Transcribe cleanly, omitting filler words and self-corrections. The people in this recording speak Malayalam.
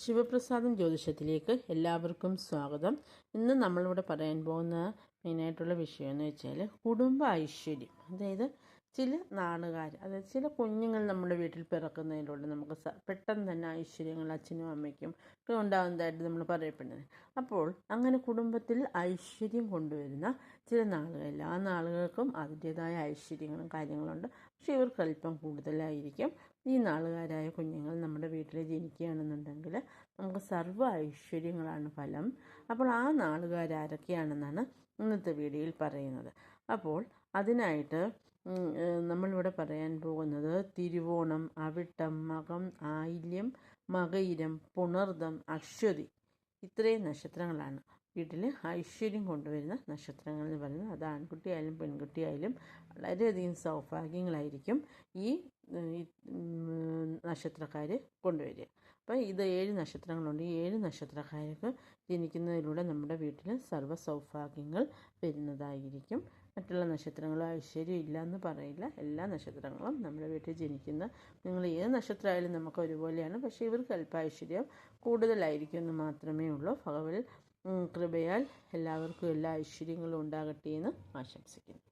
ശിവപ്രസാദം ജ്യോതിഷത്തിലേക്ക് എല്ലാവർക്കും സ്വാഗതം. ഇന്ന് നമ്മളിവിടെ പറയാൻ പോകുന്ന മെയിനായിട്ടുള്ള വിഷയം എന്ന് വെച്ചാൽ കുടുംബ ഐശ്വര്യം. അതായത് ചില നാളുകാർ, അതായത് ചില കുഞ്ഞുങ്ങൾ നമ്മുടെ വീട്ടിൽ പിറക്കുന്നതിലൂടെ നമുക്ക് പെട്ടെന്ന് തന്നെ ഐശ്വര്യങ്ങൾ അച്ഛനും അമ്മയ്ക്കും ഒക്കെ ഉണ്ടാകുന്നതായിട്ട് നമ്മൾ പറയപ്പെടുന്നത്. അപ്പോൾ അങ്ങനെ കുടുംബത്തിൽ ഐശ്വര്യം കൊണ്ടുവരുന്ന ചില നാളുകൾ, എല്ലാ നാളുകൾക്കും അതിൻ്റേതായ ഐശ്വര്യങ്ങളും കാര്യങ്ങളുണ്ട്. പക്ഷേ ഇവർക്ക് അല്പം കൂടുതലായിരിക്കും. ഈ നാളുകാരായ കുഞ്ഞുങ്ങൾ നമ്മുടെ വീട്ടിൽ ജനിക്കുകയാണെന്നുണ്ടെങ്കിൽ നമുക്ക് സർവ്വ ഐശ്വര്യങ്ങളാണ് ഫലം. അപ്പോൾ ആ നാളുകാരാരൊക്കെയാണെന്നാണ് ഇന്നത്തെ വീഡിയോയിൽ പറയുന്നത്. അപ്പോൾ അതിനായിട്ട് നമ്മളിവിടെ പറയാൻ പോകുന്നത് തിരുവോണം, അവിട്ടം, മകം, ആയില്യം, മകയിരം, പുണർദം, അശ്വതി, ഇത്രയും നക്ഷത്രങ്ങളാണ് വീട്ടിൽ ഐശ്വര്യം കൊണ്ടുവരുന്ന നക്ഷത്രങ്ങൾ എന്ന് പറയുന്നത്. അത് ആൺകുട്ടിയായാലും പെൺകുട്ടിയായാലും വളരെയധികം സൗഭാഗ്യങ്ങളായിരിക്കും ഈ നക്ഷത്രക്കാർ കൊണ്ടുവരിക. അപ്പോൾ ഇത് 7 നക്ഷത്രങ്ങളുണ്ട്. ഈ 7 നക്ഷത്രക്കാർക്ക് ജനിക്കുന്നതിലൂടെ നമ്മുടെ വീട്ടിൽ സർവ്വ സൗഭാഗ്യങ്ങൾ വരുന്നതായിരിക്കും. മറ്റുള്ള നക്ഷത്രങ്ങൾ ഐശ്വര്യം ഇല്ല എന്ന് പറയില്ല. എല്ലാ നക്ഷത്രങ്ങളും നമ്മുടെ വീട്ടിൽ ജനിക്കുന്ന നിങ്ങൾ ഏത് നക്ഷത്രമായാലും നമുക്ക് ഒരുപോലെയാണ്. പക്ഷേ ഇവർക്ക് അല്പ ഐശ്വര്യം കൂടുതലായിരിക്കും എന്ന് മാത്രമേ ഉള്ളൂ. ഭഗവത് കൃപയാൽ എല്ലാവർക്കും എല്ലാ ഐശ്വര്യങ്ങളും ഉണ്ടാകട്ടെ എന്ന് ആശംസിക്കുന്നു.